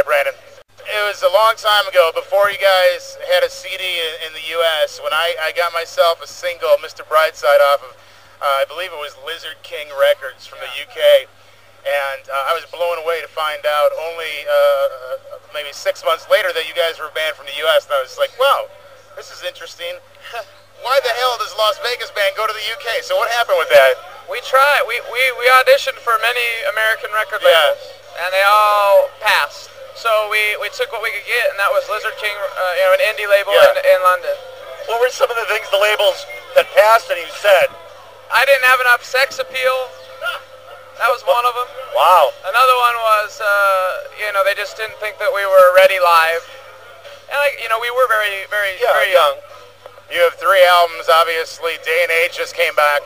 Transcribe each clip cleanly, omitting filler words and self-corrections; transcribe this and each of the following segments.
right, Brandon. It was a long time ago, before you guys had a CD in the U.S., when I got myself a single, Mr. Brightside, off of, I believe it was Lizard King Records from the UK. And I was blown away to find out only maybe 6 months later that you guys were banned from the U.S. And I was like, wow, this is interesting. Why the hell does Las Vegas band go to the UK? So what happened with that? We tried. We auditioned for many American record labels, and they all passed. So we took what we could get, and that was Lizard King, an indie label in London. What were some of the things the labels that passed and you said? I didn't have enough sex appeal. That was one of them. Wow. Another one was, they just didn't think that we were ready live. And, we were very, very, very young. You have 3 albums, obviously. Day and Age just came back.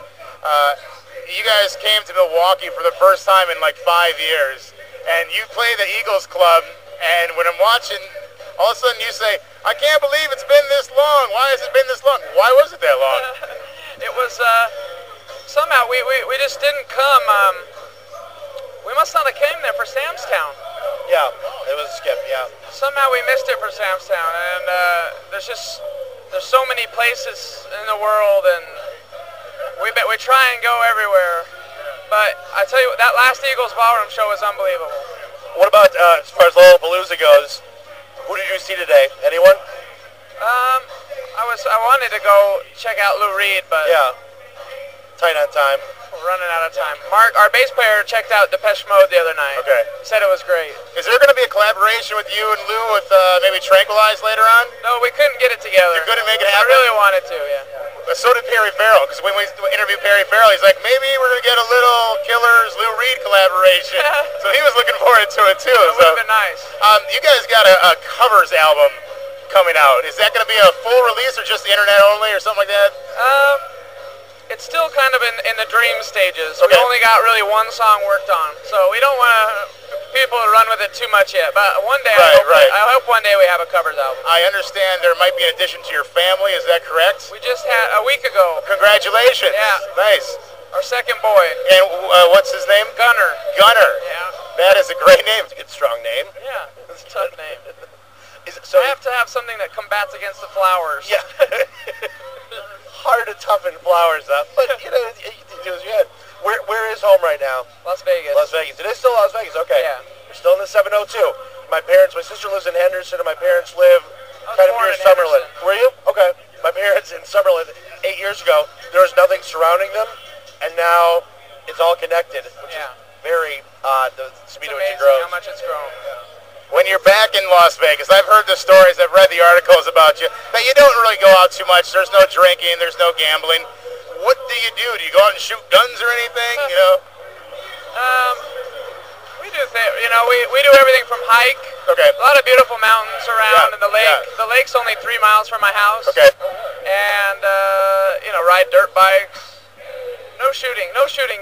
You guys came to Milwaukee for the first time in like 5 years. And you play the Eagles Club, and when I'm watching, all of a sudden you say, I can't believe it's been this long. Why has it been this long? Why was it that long? It was, somehow we just didn't come. We must not have came there for Sam's Town. Yeah, it was a skip, yeah. Somehow we missed it for Sam's Town, and there's so many places in the world, and we try and go everywhere. But I tell you what, that last Eagles Ballroom show was unbelievable. What about as far as Lollapalooza goes? Who did you see today? Anyone? I wanted to go check out Lou Reed, but tight on time. We're running out of time. Mark, our bass player, checked out Depeche Mode the other night. Okay. He said it was great. Is there going to be a collaboration with you and Lou with maybe Tranquilize later on? No, we couldn't get it together. You couldn't make it happen? I really wanted to, yeah. But so did Perry Farrell, because when we interviewed Perry Farrell, he's like, maybe we're going to get a little Killers Lou Reed collaboration. So he was looking forward to it too. That would have been nice. You guys got a covers album coming out. Is that going to be a full release or just internet only or something like that? It's still kind of in the dream stages. Okay. We only got really one song worked on, so we don't want people to run with it too much yet. But one day, I hope one day we have a covers album. I understand there might be an addition to your family. Is that correct? We just had a week ago. Congratulations. Yeah. Nice. Our second boy. And what's his name? Gunner. Gunner. Yeah. That is a great name. It's a good, strong name. Yeah, it's a tough name. So I have to have something that combats against the flowers. Yeah. Hard to toughen flowers up, but you do as you had. Where is home right now? Las Vegas. Las Vegas. It is still Las Vegas. Okay. Yeah. We're still in the 702. My sister lives in Henderson, and my parents live kind of born near in Summerlin. Henderson. Were you? Okay. My parents in Summerlin 8 years ago. There was nothing surrounding them, and now it's all connected, which is very odd. The speed at which it grows. How much it's grown. When you're back in Las Vegas, I've heard the stories, I've read the articles about you, that you don't really go out too much. There's no drinking, there's no gambling. What do? Do you go out and shoot guns or anything? We do we do everything from hike. Okay. A lot of beautiful mountains around, and the lake. Yeah. The lake's only 3 miles from my house. Okay. And ride dirt bikes. No shooting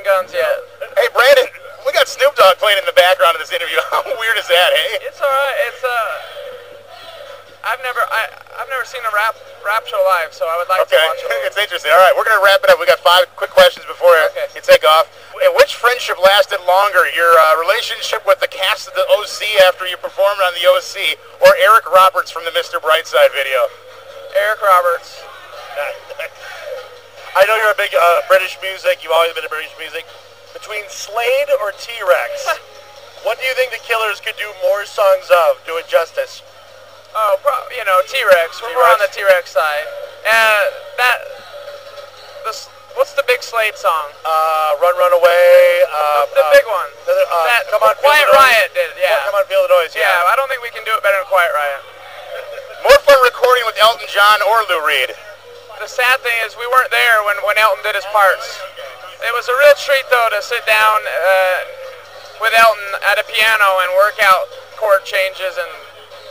guns yet. Hey, Brandon, we got Snoop Dogg playing in the background of this interview. How weird is that, hey? It's all right. It's I've never seen a rap show live, so I would like to watch it. It's interesting. All right, we're gonna wrap it up. We got 5 quick questions before you take off. Which friendship lasted longer? Your relationship with the cast of the OC after you performed on the OC, or Eric Roberts from the Mr. Brightside video? Eric Roberts. I know you're a big British music. You've always been into British music. Between Slade or T-Rex, what do you think the Killers could do more songs of? Do it justice. Oh, T-Rex. We're on the T-Rex side. What's the big Slade song? Run, Run Away. The big one. Come on, Quiet Riot did it. Yeah. Come on, Feel the Noise. Yeah. I don't think we can do it better than Quiet Riot. More fun recording with Elton John or Lou Reed? The sad thing is we weren't there when Elton did his parts. It was a real treat, though, to sit down with Elton at a piano and work out chord changes, and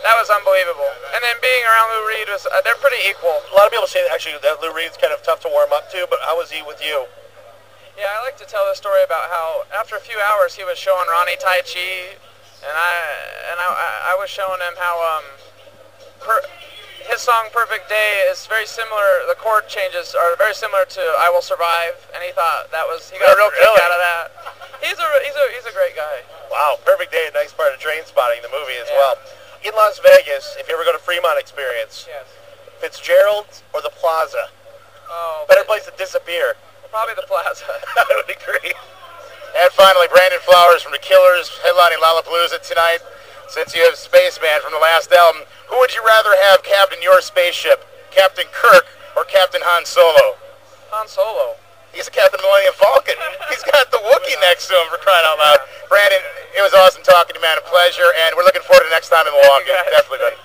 that was unbelievable. And then being around Lou Reed was, they're pretty equal. A lot of people say actually that Lou Reed's kind of tough to warm up to, but how was he with you? Yeah, I like to tell the story about how after a few hours he was showing Ronnie Tai Chi, and I was showing him how his song Perfect Day is very similar, the chord changes are very similar to I Will Survive, and he thought he got a real kick out of that. He's a great guy. Wow, perfect day, a nice part of Train Spotting, the movie as well. In Las Vegas, if you ever go to Fremont Experience, Fitzgerald's or the Plaza? Oh, Better place to disappear. probably the Plaza. I would agree. And finally, Brandon Flowers from the Killers headlining Lollapalooza tonight. Since you have Spaceman from the last album, who would you rather have captain your spaceship? Captain Kirk or Captain Han Solo? Han Solo. He's a Captain Millennium Falcon. He's got the Wookiee next to him, for crying out loud. Brandon, it was awesome talking to you, man. A pleasure, and we're looking forward to next time in Milwaukee. Definitely, buddy.